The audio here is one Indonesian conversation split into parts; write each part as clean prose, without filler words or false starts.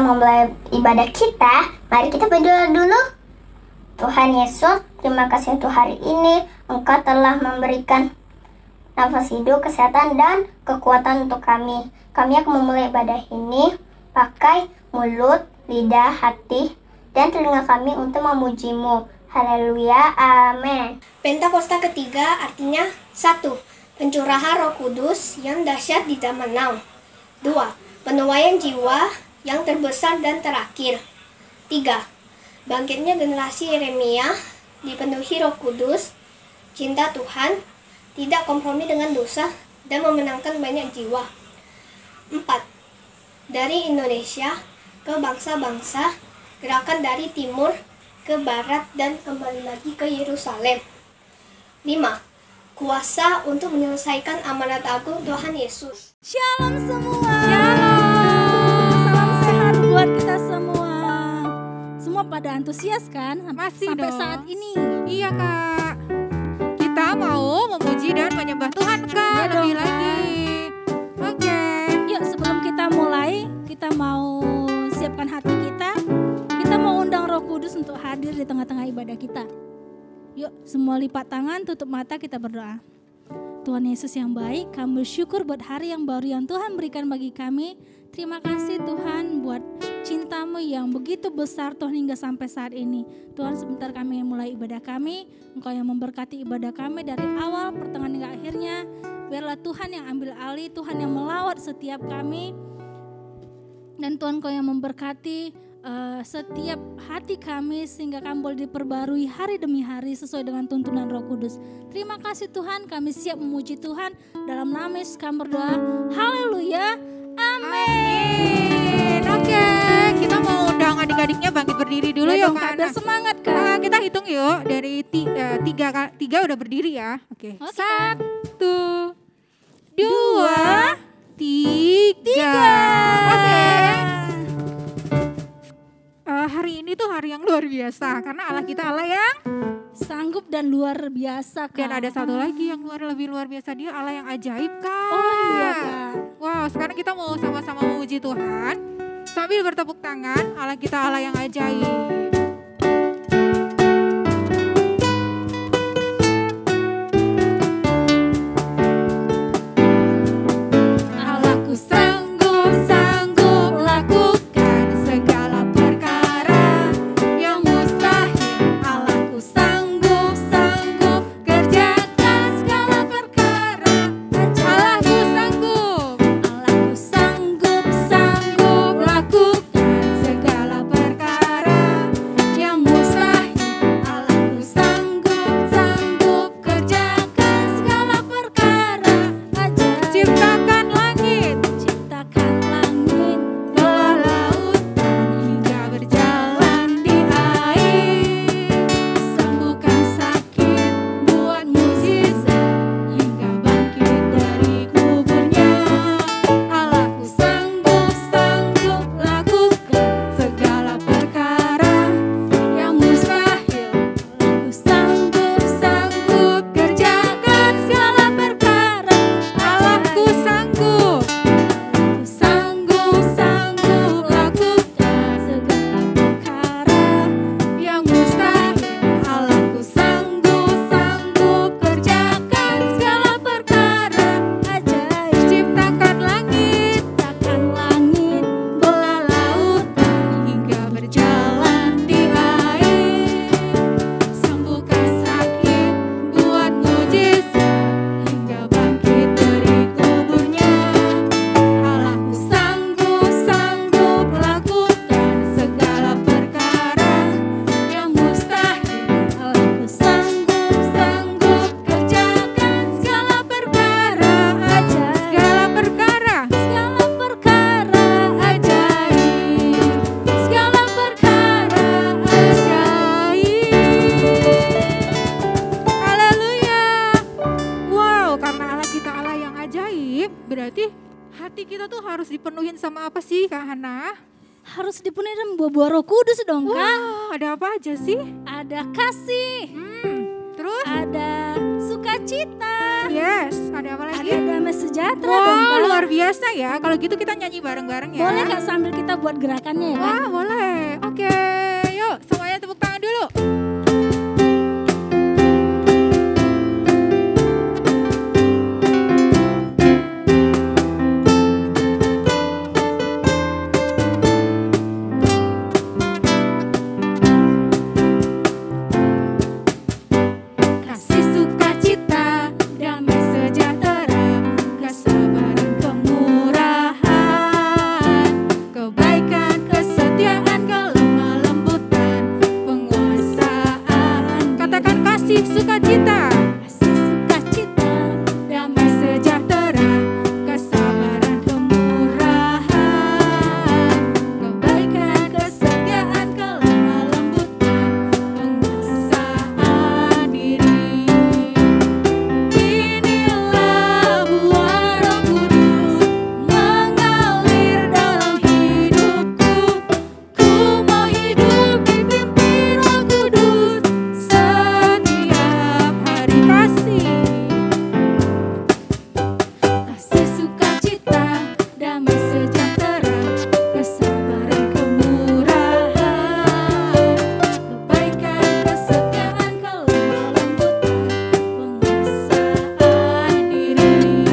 memulai ibadah kita, mari kita berdoa dulu. Tuhan Yesus, terima kasih untuk hari ini. Engkau telah memberikan nafas hidup, kesehatan, dan kekuatan untuk kami. Kami akan memulai ibadah ini pakai mulut, lidah, hati, dan telinga kami untuk memuji-Mu. Haleluya, amin. Pentakosta ketiga artinya 1. Pencurahan Roh Kudus yang dahsyat di zaman now. 2. Penuaian jiwa yang terbesar dan terakhir. 3. Bangkitnya generasi Yeremia dipenuhi Roh Kudus, cinta Tuhan, tidak kompromi dengan dosa, dan memenangkan banyak jiwa. 4. Dari Indonesia ke bangsa-bangsa, gerakan dari timur ke barat dan kembali lagi ke Yerusalem. 5. Kuasa untuk menyelesaikan amanat agung Tuhan Yesus. Shalom semua. Shalom. Salam sehat buat kita semua. Semua pada antusias kan? Masih sampai dong. Saat ini. Iya Kak. Kita mau memuji dan menyembah Tuhan Kak, Ya lebih dong, lagi. Oke. Yuk sebelum kita mulai, kita mau siapkan hati kita. Kita mau undang Roh Kudus untuk hadir di tengah-tengah ibadah kita. Yuk semua lipat tangan, tutup mata, kita berdoa. Tuhan Yesus yang baik, kami bersyukur buat hari yang baru yang Tuhan berikan bagi kami. Terima kasih Tuhan buat cinta-Mu yang begitu besar Tuhan hingga sampai saat ini. Tuhan, sebentar kami mulai ibadah kami, Engkau yang memberkati ibadah kami dari awal, pertengahan hingga akhirnya. Biarlah Tuhan yang ambil alih, Tuhan yang melawat setiap kami. Dan Tuhan Engkau yang memberkati setiap hati kami sehingga kami boleh diperbarui hari demi hari sesuai dengan tuntunan Roh Kudus. Terima kasih Tuhan, kami siap memuji Tuhan. Dalam nama Yesus kami berdoa. Haleluya. Amin. Oke, kita mau undang adik-adiknya bangkit berdiri dulu Ya yuk dong, Kak. Kak, biar semangat Kak. Kita hitung yuk dari tiga udah berdiri ya. Oke. 1, 2, 3. Oke. Hari ini tuh hari yang luar biasa karena Allah kita Allah yang Sanggup dan luar biasa Kak. dan ada satu lagi yang lebih luar biasa, dia Allah yang ajaib Kak. Oh iya Kak. Wow, sekarang kita mau sama-sama memuji Tuhan sambil bertepuk tangan. Allah kita Allah yang ajaib. Allahku sanggup lakukan segala perkara yang mustahil. Allahku sanggup kerjakan segala perkara. Allahku sanggup lakukan segala perkara yang mustahil. Allahku sanggup kerjakan segala perkara. Ciptakan langit, belah laut, hingga berjalan di air. Sembuhkan sakit, buat mukjizat, hingga bangkit dari kuburnya. Allahku sanggup lakukan segala perkara yang mustahil. Allahku sanggup kerjakan segala perkara. Allahku sanggup lakukan segala perkara yang mustahil. Allahku sanggup kerjakan segala perkara ajaib. Ciptakan langit, belah lautan, hingga berjalan di air. Sembuhkan sakit, buat mukjizat, hingga bangkit dari kuburnya. Allahku sanggup lakukan segala perkara yang mustahil. Allahku sanggup kerjakan segala perkara ajaib. Segala perkara ajaib. Segala perkara ajaib. Haleluya. Wow, karena Allah kita Allah yang ajaib, berarti hati kita tuh harus dipenuhin sama apa sih Kak Hana? Harus dipenuhi dengan buah-buah Roh Kudus dong Kak. Wow, ada apa aja sih? Ada kasih, Terus? ada sukacita, Yes, ada apa lagi? ada damai sejahtera Wow, dong Kak. luar luar biasa ya. Kalau gitu kita nyanyi bareng-bareng ya. Boleh gak sambil kita buat gerakannya ya kan? Wah, boleh. Oke, yuk semuanya tepuk tangan dulu. Kasih sukacita, damai sejahtera, kesabaran, kemurahan, kebaikan, kesetiaan, kelemah lembutan, penguasaan. Katakan kasih sukacita. Kasih sukacita, damai sejahtera, kesabaran, kemurahan, kebaikan, kesetiaan, kelemah lembutan, penguasaan diri. Inilah buah Roh Kudus mengalir dalam hidupku. Ku mau hidup dipimpin Roh Kudus setiap hari. Kasih sukacita, damai sejahtera, kesabaran, kemurahan, kebaikan, kesetiaan, kelemah lembutan, penguasaan diri.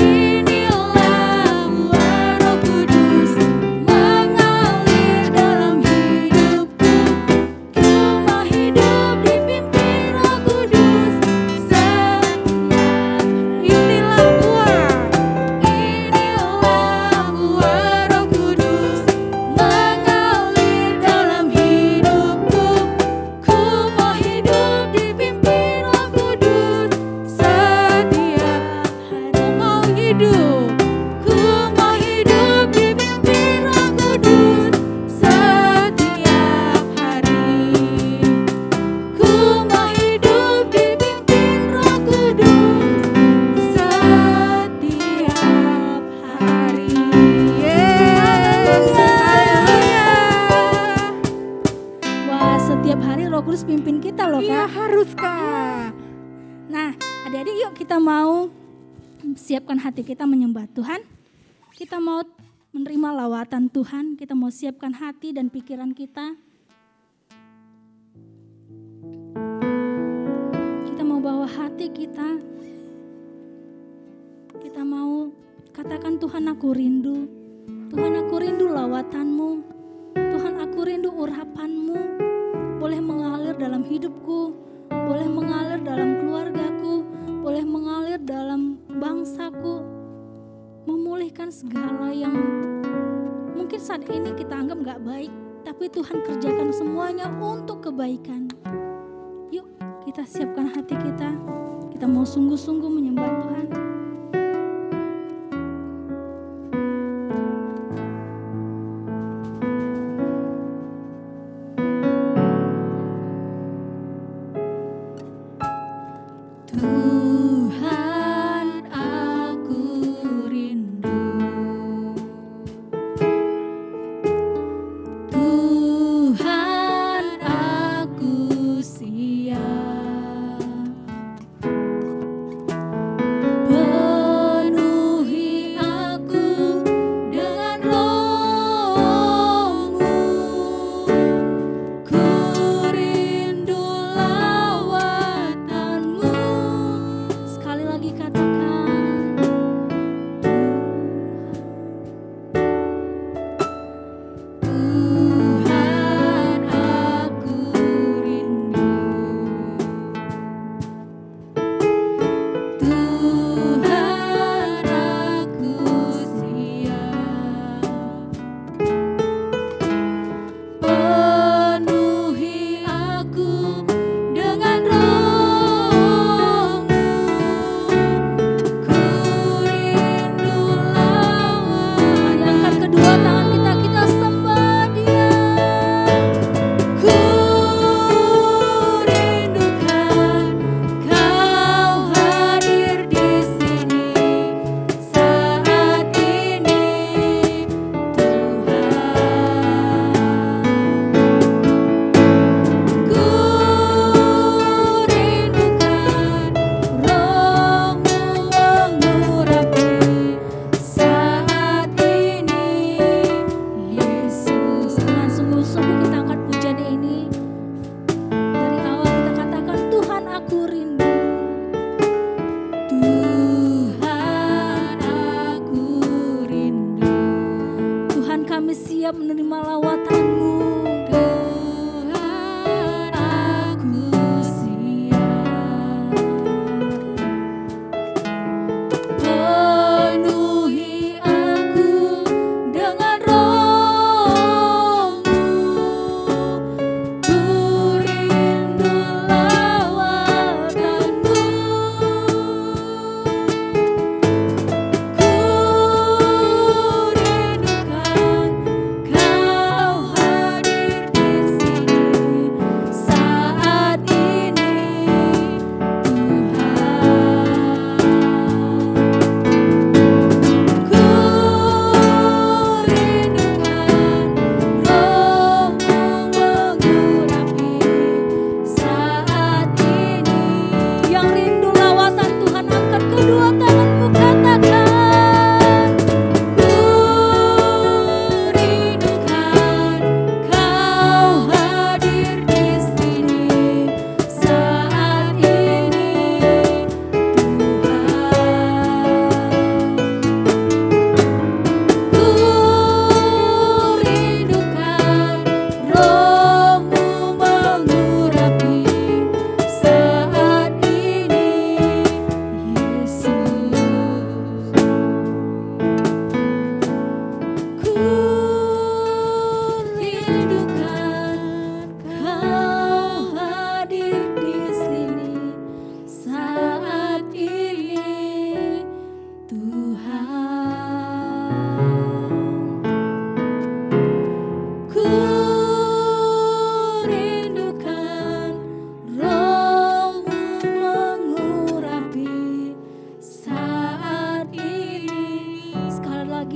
Inilah buah Roh Kudus mengalir dalam hidupku. Ku mau hidup dipimpin Roh Kudus setiap hari. Inilah buah Roh Kudus mengalir dalam hidupku. Ku mau hidup dipimpin Roh Kudus setiap hari. Ku mau hidup dipimpin Roh Kudus setiap hari. Ku mau hidup dipimpin Roh Kudus setiap hari. Haleluya. Wah, setiap hari Roh Kudus pimpin kita loh Iya, Kak. harus Kak. Nah, adik-adik yuk kita mau siapkan hati kita menyembah Tuhan. Kita mau menerima lawatan Tuhan, kita mau siapkan hati dan pikiran kita. Kita mau bawa hati kita. Kita mau katakan, Tuhan aku rindu. Tuhan aku rindu lawatanmu. Tuhan aku rindu urapanmu. Boleh mengalir dalam hidupku, boleh mengalir dalam keluargaku, boleh mengalir dalam bangsaku. Memulihkan segala yang mungkin saat ini kita anggap gak baik, tapi Tuhan kerjakan semuanya untuk kebaikan. Yuk kita siapkan hati kita, kita mau sungguh-sungguh menyembah Tuhan. Tuhan aku rindu, Tuhan aku siap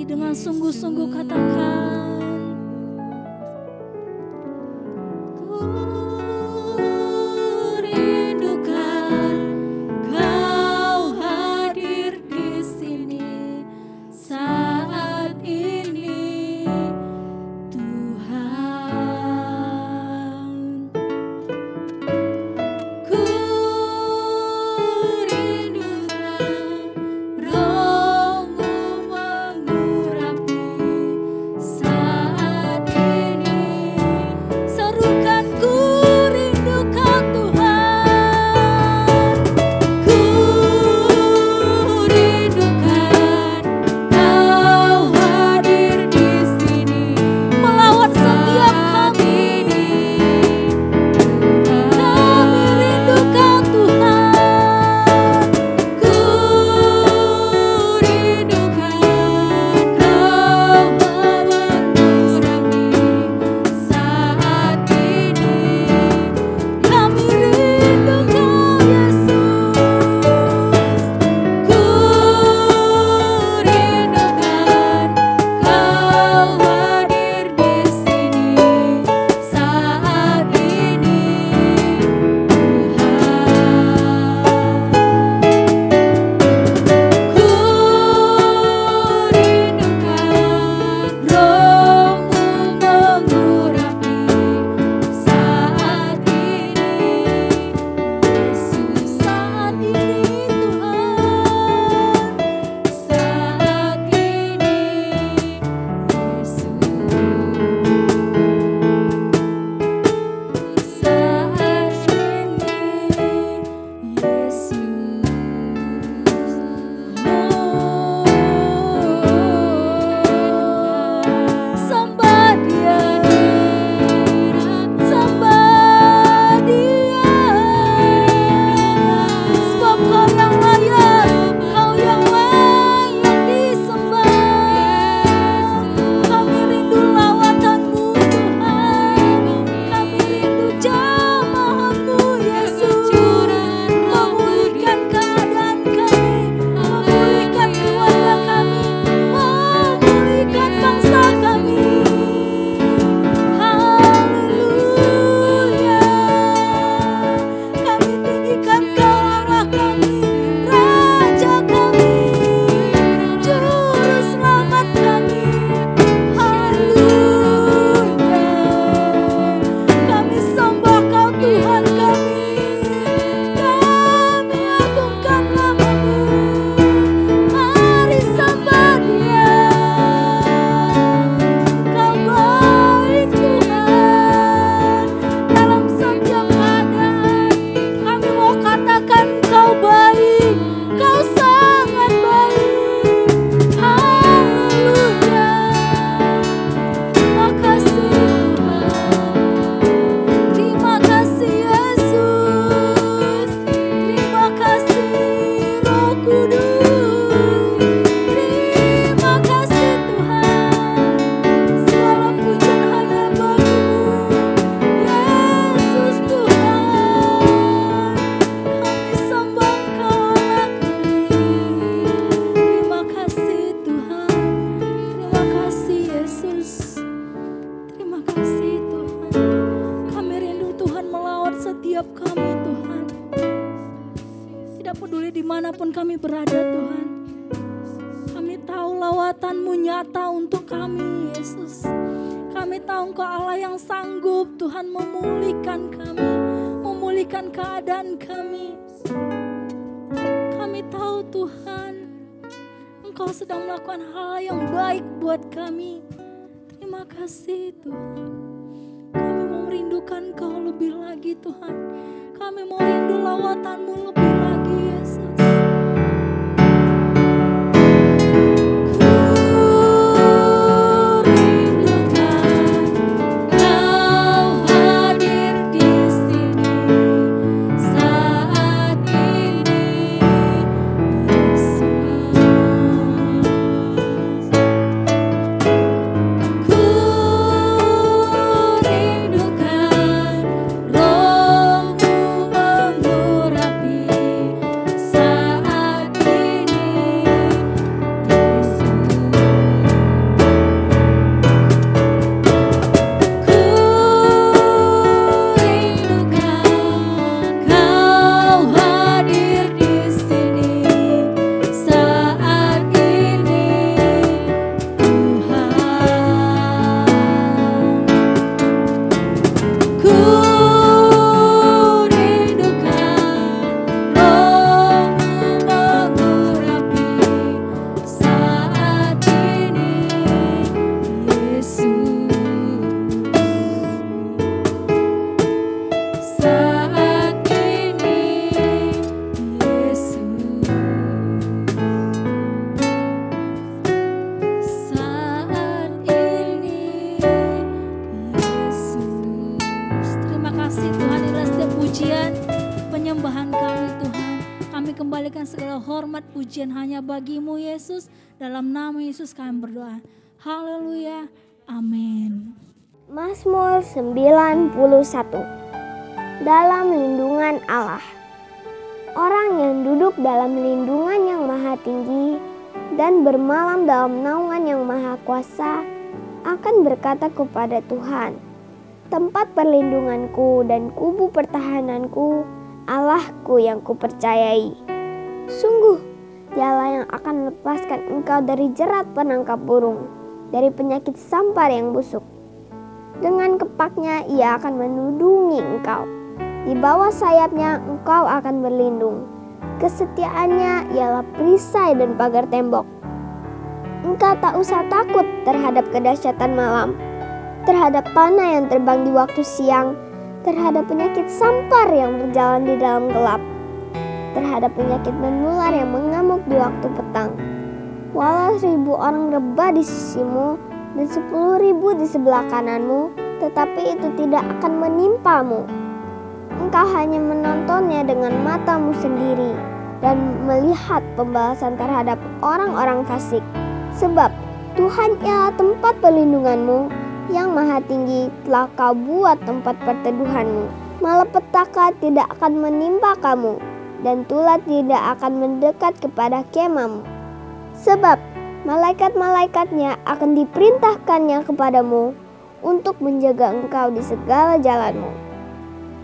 dengan sungguh-sungguh katakan, ku rindukan Kau hadir di sini saat ini, Tuhan. Ku rindukan Roh-Mu mengurapi saat ini. Serukan, ku rindukan Tuhan. Ku rindukan Kau hadir di sini melawat setiap kami. Kami rindukan Tuhan. Ku rindukan Kau mengurapi saat ini. Kami rindukan Yesus. Ku rindukan Kau hadir di sini saat ini, Tuhan. Ku rindukan Roh-Mu mengurapi saat ini, Yesus, saat ini, Tuhan. Saat ini, Yesus. Saat ini, Yesus. Sembah Dia, sembah Dia, sebab Kau yang layak, Kau yang layak disembah. Kami rindu lawatan-Mu, Tuhan. Kami rindu jamahan-Mu, Yesus. Memulihkan keadaan kami, memulihkan keluarga kami, memulihkan bangsa kami. Haleluya. Kami tinggikan Kau, Allah kami, Raja kami, Juru Selamat kami. Haleluya. Kami sembah Kau, Tuhan kami. Kami agungkan nama-Mu. Mari sembah Dia. Kau baik, Tuhan. Dalam setiap keadaan kami mau katakan Kau baik, Kau sangat baik. Haleluya. Terima kasih, Tuhan. Terima kasih, Yesus. Terima kasih, Roh Kudus. Terima kasih, Tuhan. Segala pujian hanya bagi-Mu, Yesus, Tuhan. Kami sembah Kau, Allah kami. Terima kasih, Tuhan. Terima kasih, Yesus. Terima kasih, Tuhan. Kami rindu, Tuhan, melawat setiap kami, Tuhan. Tidak peduli dimanapun kami berada, Tuhan. Kami tahu lawatan-Mu nyata untuk kami, Yesus. Kami tahu Engkau Allah yang sanggup, Tuhan, memulihkan kami, memulihkan keadaan kami. Kami tahu, Tuhan, Engkau sedang melakukan hal yang baik buat kami. Terima kasih, Tuhan. Kami mau merindukan Kau lebih lagi, Tuhan. Kami mau rindu lawatan-Mu lebih lagi, Yesus. Ku rindukan Kau hadir di sini saat ini, Yesus. Ku rindukan Roh-Mu mengurapi hanya bagimu Yesus. Dalam nama Yesus kami berdoa. Haleluya. Amin. Mazmur 91. Dalam lindungan Allah. Orang yang duduk dalam lindungan yang maha tinggi dan bermalam dalam naungan yang maha kuasa akan berkata kepada Tuhan, tempat perlindunganku dan kubu pertahananku, Allahku yang kupercayai. Sungguh, Dialah yang akan melepaskan engkau dari jerat penangkap burung, dari penyakit sampar yang busuk. Dengan kepaknya Ia akan menudungi engkau. Di bawah sayapnya engkau akan berlindung. Kesetiaannya ialah perisai dan pagar tembok. Engkau tak usah takut terhadap kedahsyatan malam, terhadap panah yang terbang di waktu siang, terhadap penyakit sampar yang berjalan di dalam gelap, terhadap penyakit menular yang mengamuk di waktu petang. Walau 1.000 orang rebah di sisimu dan 10.000 di sebelah kananmu, tetapi itu tidak akan menimpamu. Engkau hanya menontonnya dengan matamu sendiri dan melihat pembalasan terhadap orang-orang fasik. Sebab Tuhan ialah tempat perlindunganmu, yang maha tinggi telah kau buat tempat perteduhanmu. Malapetaka tidak akan menimpa kamu, dan tulah tidak akan mendekat kepada kemahmu. Sebab malaikat-malaikatnya akan diperintahkannya kepadamu untuk menjaga engkau di segala jalanmu.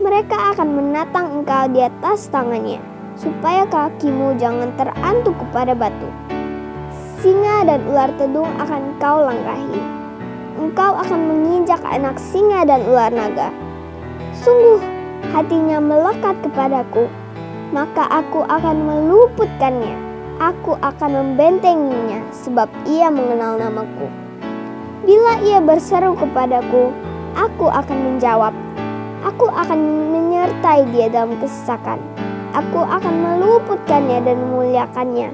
Mereka akan menatang engkau di atas tangannya, supaya kakimu jangan terantuk kepada batu. Singa dan ular tedung akan kau langkahi. Engkau akan menginjak anak singa dan ular naga. Sungguh, hatinya melekat kepadaku, maka aku akan meluputkannya. Aku akan membentenginya, sebab ia mengenal namaku. Bila ia berseru kepadaku, aku akan menjawab. Aku akan menyertai dia dalam kesesakan. Aku akan meluputkannya dan memuliakannya.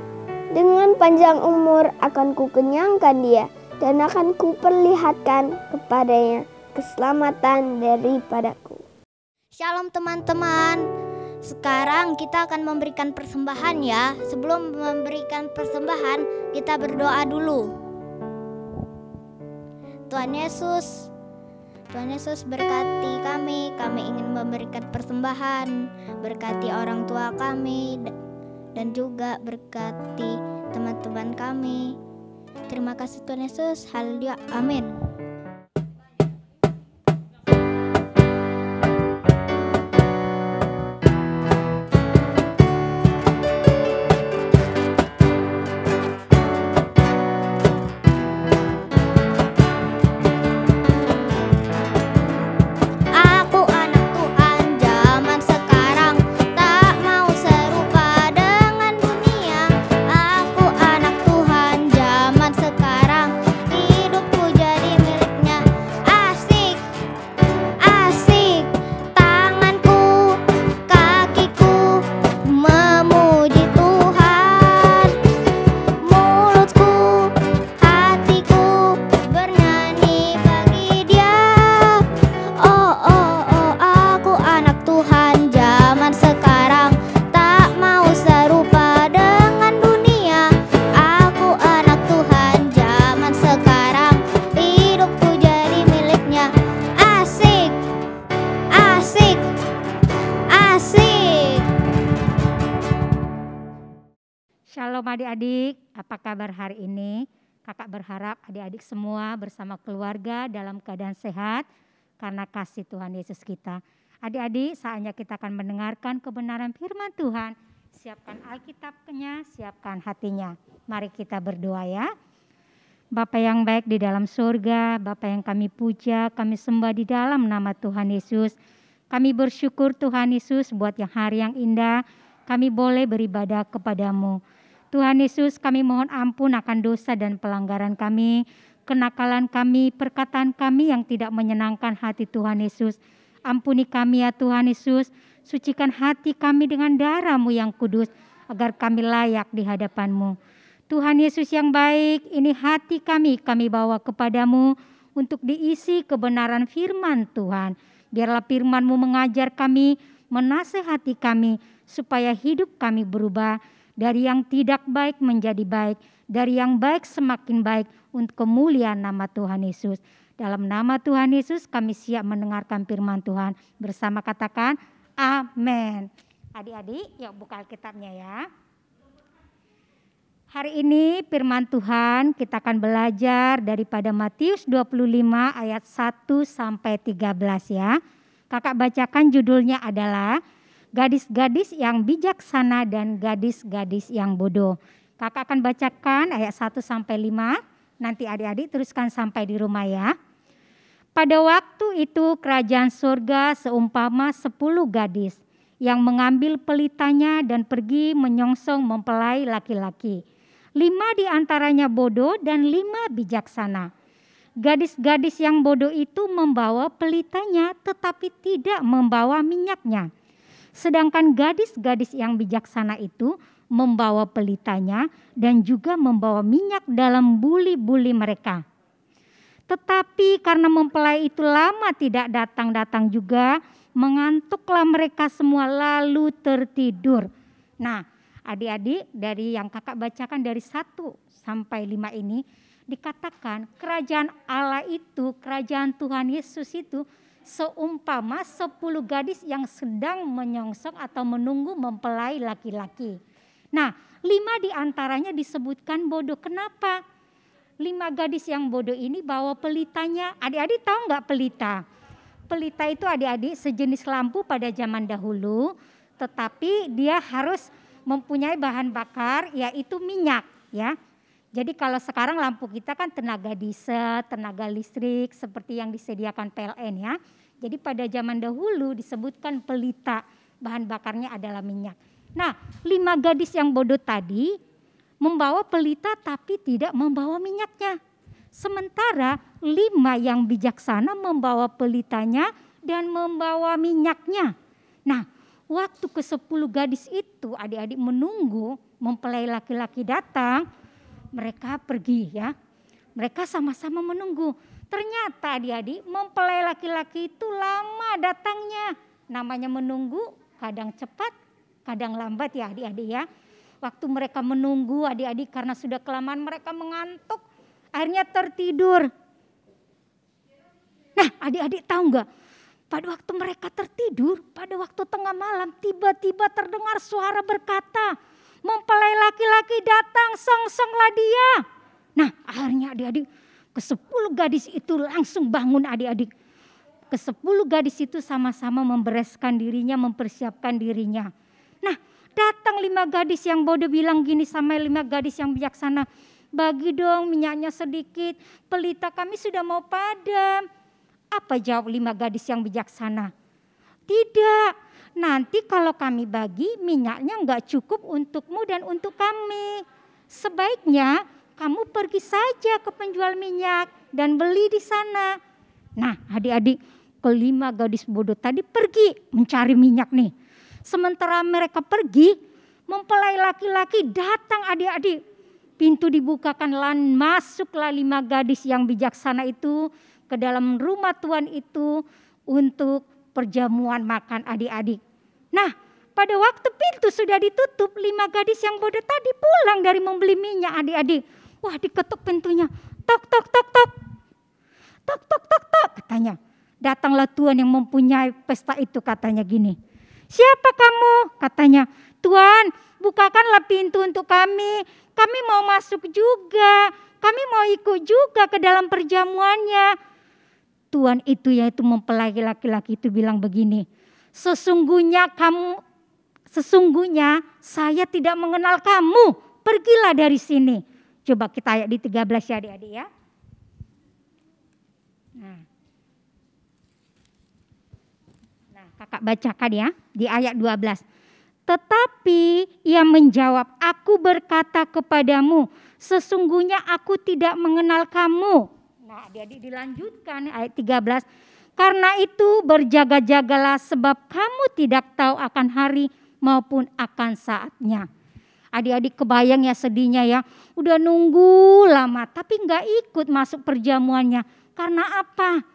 Dengan panjang umur akan kukenyangkan dia, dan akan kuperlihatkan kepadanya keselamatan daripadaku. Shalom teman-teman. Sekarang kita akan memberikan persembahan ya. Sebelum memberikan persembahan, kita berdoa dulu. Tuhan Yesus berkati kami ingin memberikan persembahan. Berkati orang tua kami dan juga berkati teman-teman kami. Terima kasih Tuhan Yesus. Haleluya. Amin. Shalom adik-adik, apa kabar hari ini? Kakak berharap adik-adik semua bersama keluarga dalam keadaan sehat karena kasih Tuhan Yesus kita. Adik-adik, saatnya kita akan mendengarkan kebenaran firman Tuhan. Siapkan Alkitabnya, siapkan hatinya. Mari kita berdoa ya. Bapa yang baik di dalam surga, Bapa yang kami puja, kami sembah di dalam nama Tuhan Yesus. Kami bersyukur Tuhan Yesus buat yang hari yang indah, kami boleh beribadah kepadamu. Tuhan Yesus, kami mohon ampun akan dosa dan pelanggaran kami, kenakalan kami, perkataan kami yang tidak menyenangkan hati Tuhan Yesus. Ampuni kami ya Tuhan Yesus, sucikan hati kami dengan darah-Mu yang kudus, agar kami layak di hadapan-Mu. Tuhan Yesus yang baik, ini hati kami bawa kepadamu untuk diisi kebenaran firman Tuhan. Biarlah firman-Mu mengajar kami, menasehati kami, supaya hidup kami berubah Dari yang tidak baik menjadi baik, dari yang baik semakin baik untuk kemuliaan nama Tuhan Yesus. Dalam nama Tuhan Yesus kami siap mendengarkan firman Tuhan. Bersama katakan amin. Adik-adik yuk buka Alkitabnya ya. Hari ini firman Tuhan kita akan belajar daripada Matius 25 ayat 1 sampai 13 ya. Kakak bacakan judulnya adalah gadis-gadis yang bijaksana dan gadis-gadis yang bodoh. Kakak akan bacakan ayat 1 sampai 5. Nanti adik-adik teruskan sampai di rumah ya. Pada waktu itu kerajaan surga seumpama 10 gadis yang mengambil pelitanya dan pergi menyongsong mempelai laki-laki. 5 di antaranya bodoh dan 5 bijaksana. Gadis-gadis yang bodoh itu membawa pelitanya tetapi tidak membawa minyaknya. Sedangkan gadis-gadis yang bijaksana itu membawa pelitanya dan juga membawa minyak dalam buli-buli mereka. Tetapi karena mempelai itu lama tidak datang-datang juga, mengantuklah mereka semua lalu tertidur. Nah, adik-adik dari yang kakak bacakan dari 1 sampai 5 ini dikatakan kerajaan Allah itu, kerajaan Tuhan Yesus itu seumpama 10 gadis yang sedang menyongsong atau menunggu mempelai laki-laki. Nah, 5 di antaranya disebutkan bodoh. Kenapa? 5 gadis yang bodoh ini bawa pelitanya. Adik-adik tahu nggak pelita? Pelita itu adik-adik sejenis lampu pada zaman dahulu, tetapi dia harus mempunyai bahan bakar yaitu minyak ya. Jadi kalau sekarang lampu kita kan tenaga diesel, tenaga listrik seperti yang disediakan PLN ya. Jadi pada zaman dahulu disebutkan pelita, bahan bakarnya adalah minyak. Nah, 5 gadis yang bodoh tadi membawa pelita tapi tidak membawa minyaknya. Sementara 5 yang bijaksana membawa pelitanya dan membawa minyaknya. Nah, waktu ke-10 gadis itu adik-adik menunggu mempelai laki-laki datang, mereka pergi ya. Mereka sama-sama menunggu. Ternyata adik-adik mempelai laki-laki itu lama datangnya. Namanya menunggu kadang cepat, kadang lambat ya adik-adik ya. Waktu mereka menunggu adik-adik karena sudah kelamaan mereka mengantuk. Akhirnya tertidur. Nah adik-adik tahu nggak? Pada waktu mereka tertidur, pada waktu tengah malam tiba-tiba terdengar suara berkata, mempelai laki-laki datang, songsonglah dia. Nah akhirnya adik-adik ke-10 gadis itu langsung bangun adik-adik. Ke-10 gadis itu sama-sama membereskan dirinya, mempersiapkan dirinya. Nah datang 5 gadis yang bodoh bilang gini sama 5 gadis yang bijaksana. Bagi dong minyaknya sedikit, pelita kami sudah mau padam. Apa jawab 5 gadis yang bijaksana? Tidak, nanti kalau kami bagi minyaknya enggak cukup untukmu dan untuk kami. Sebaiknya kamu pergi saja ke penjual minyak dan beli di sana. Nah adik-adik, ke-5 gadis bodoh tadi pergi mencari minyak nih. Sementara mereka pergi, mempelai laki-laki datang adik-adik. Pintu dibukakan dan masuklah 5 gadis yang bijaksana itu ke dalam rumah Tuhan itu untuk perjamuan makan adik-adik. Nah pada waktu pintu sudah ditutup, 5 gadis yang bodoh tadi pulang dari membeli minyak adik-adik. Wah diketuk pintunya, tok tok tok tok. Tok tok tok tok katanya. Datanglah Tuhan yang mempunyai pesta itu katanya gini. Siapa kamu? Katanya, Tuhan bukakanlah pintu untuk kami. Kami mau masuk juga. Kami mau ikut juga ke dalam perjamuannya. Tuhan itu yaitu mempelai laki-laki itu bilang begini. Sesungguhnya saya tidak mengenal kamu. Pergilah dari sini. Coba kita ayat di 13 ya adik-adik ya. Nah, kakak bacakan ya di ayat 12. Tetapi ia menjawab, aku berkata kepadamu, sesungguhnya aku tidak mengenal kamu. Nah adik-adik dilanjutkan ayat 13. Karena itu berjaga-jagalah sebab kamu tidak tahu akan hari maupun akan saatnya. Adik-adik kebayang ya sedihnya ya. Udah nunggu lama tapi gak ikut masuk perjamuannya. Karena apa?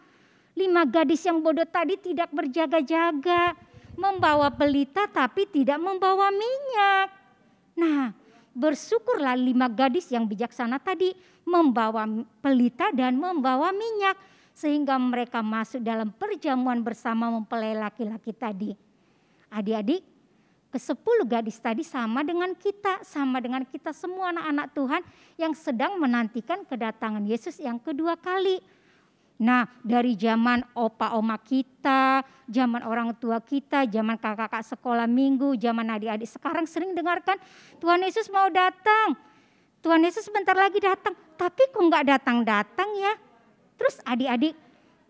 5 gadis yang bodoh tadi tidak berjaga-jaga. Membawa pelita tapi tidak membawa minyak. Nah, bersyukurlah 5 gadis yang bijaksana tadi membawa pelita dan membawa minyak. Sehingga mereka masuk dalam perjamuan bersama mempelai laki-laki tadi. Adik-adik, ke-10 gadis tadi sama dengan kita semua anak-anak Tuhan yang sedang menantikan kedatangan Yesus yang kedua kali. Nah, dari zaman opa oma kita, zaman orang tua kita, zaman kakak-kakak sekolah minggu, zaman adik-adik sekarang sering dengarkan Tuhan Yesus mau datang. Tuhan Yesus sebentar lagi datang, tapi kok nggak datang-datang ya? Terus adik-adik,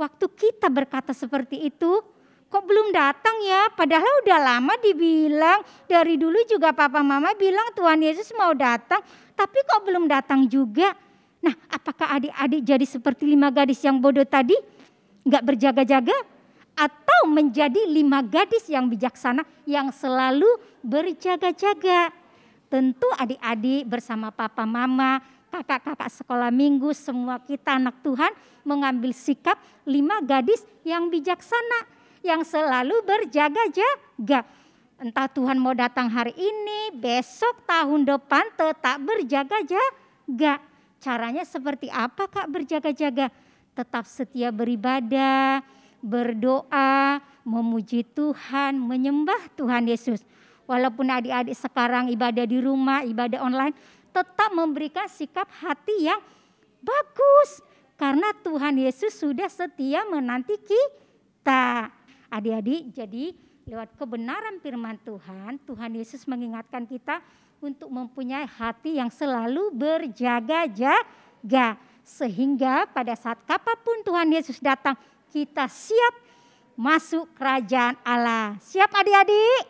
waktu kita berkata seperti itu, kok belum datang ya? Padahal udah lama dibilang, dari dulu juga papa mama bilang Tuhan Yesus mau datang, tapi kok belum datang juga? Nah, apakah adik-adik jadi seperti 5 gadis yang bodoh tadi? Nggak berjaga-jaga? Atau menjadi 5 gadis yang bijaksana yang selalu berjaga-jaga? Tentu adik-adik bersama papa mama, kakak-kakak sekolah minggu, semua kita anak Tuhan mengambil sikap 5 gadis yang bijaksana, yang selalu berjaga-jaga. Entah Tuhan mau datang hari ini, besok, tahun depan tetap berjaga-jaga. Caranya seperti apa Kak berjaga-jaga? Tetap setia beribadah, berdoa, memuji Tuhan, menyembah Tuhan Yesus. Walaupun adik-adik sekarang ibadah di rumah, ibadah online, tetap memberikan sikap hati yang bagus. Karena Tuhan Yesus sudah setia menanti kita. Adik-adik, jadi lewat kebenaran firman Tuhan, Tuhan Yesus mengingatkan kita untuk mempunyai hati yang selalu berjaga-jaga. Sehingga pada saat kapanpun Tuhan Yesus datang, kita siap masuk kerajaan Allah. Siap adik-adik?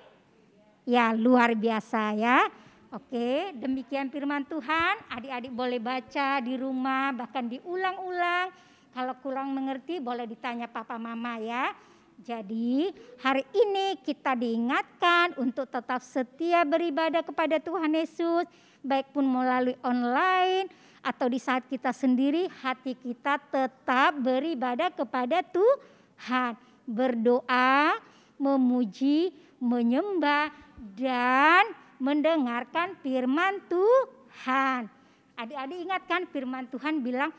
Ya, luar biasa ya. Oke, demikian firman Tuhan. Adik-adik boleh baca di rumah, bahkan diulang-ulang. Kalau kurang mengerti boleh ditanya papa mama ya. Jadi hari ini kita diingatkan untuk tetap setia beribadah kepada Tuhan Yesus. Baik pun melalui online atau di saat kita sendiri, hati kita tetap beribadah kepada Tuhan. Berdoa, memuji, menyembah, dan mendengarkan firman Tuhan. Adik-adik ingatkan firman Tuhan bilang,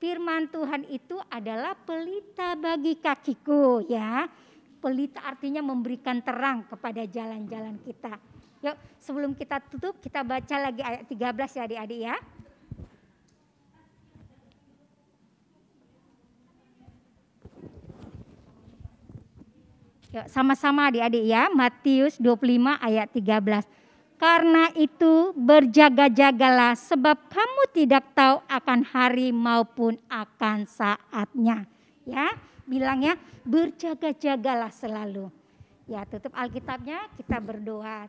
firman Tuhan itu adalah pelita bagi kakiku ya. Pelita artinya memberikan terang kepada jalan-jalan kita. Yuk sebelum kita tutup kita baca lagi ayat 13 ya adik-adik ya. Yuk sama-sama adik-adik ya. Matius 25 ayat 13. Karena itu berjaga-jagalah sebab kamu tidak tahu akan hari maupun akan saatnya. Ya, bilangnya berjaga-jagalah selalu. Ya, tutup Alkitabnya, kita berdoa.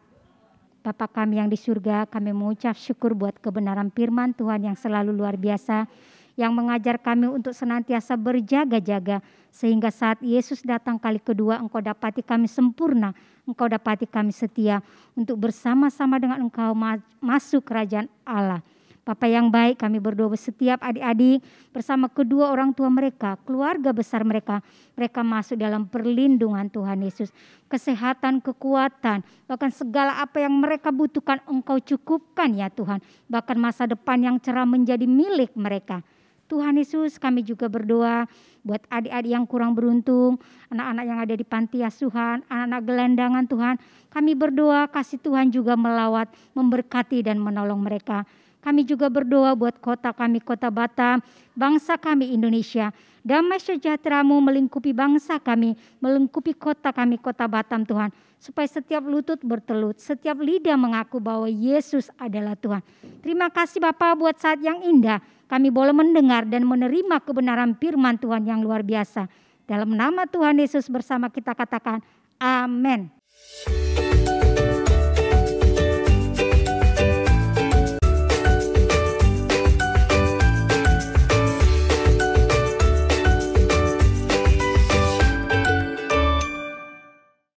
Bapa kami yang di surga, kami mengucap syukur buat kebenaran firman Tuhan yang selalu luar biasa. Yang mengajar kami untuk senantiasa berjaga-jaga. Sehingga saat Yesus datang kali kedua, Engkau dapati kami sempurna. Engkau dapati kami setia untuk bersama-sama dengan Engkau masuk kerajaan Allah. Bapa yang baik, kami berdoa setiap adik-adik bersama kedua orang tua mereka, keluarga besar mereka. Mereka masuk dalam perlindungan Tuhan Yesus. Kesehatan, kekuatan, bahkan segala apa yang mereka butuhkan Engkau cukupkan ya Tuhan. Bahkan masa depan yang cerah menjadi milik mereka. Tuhan Yesus, kami juga berdoa buat adik-adik yang kurang beruntung, anak-anak yang ada di panti asuhan, anak-anak gelandangan Tuhan. Kami berdoa kasih Tuhan juga melawat, memberkati dan menolong mereka. Kami juga berdoa buat kota kami, kota Batam, bangsa kami Indonesia. Damai sejahtera-Mu melingkupi bangsa kami, melingkupi kota kami, kota Batam Tuhan. Supaya setiap lutut bertelut, setiap lidah mengaku bahwa Yesus adalah Tuhan. Terima kasih Bapa buat saat yang indah. Kami boleh mendengar dan menerima kebenaran firman Tuhan yang luar biasa. Dalam nama Tuhan Yesus bersama kita katakan, amin.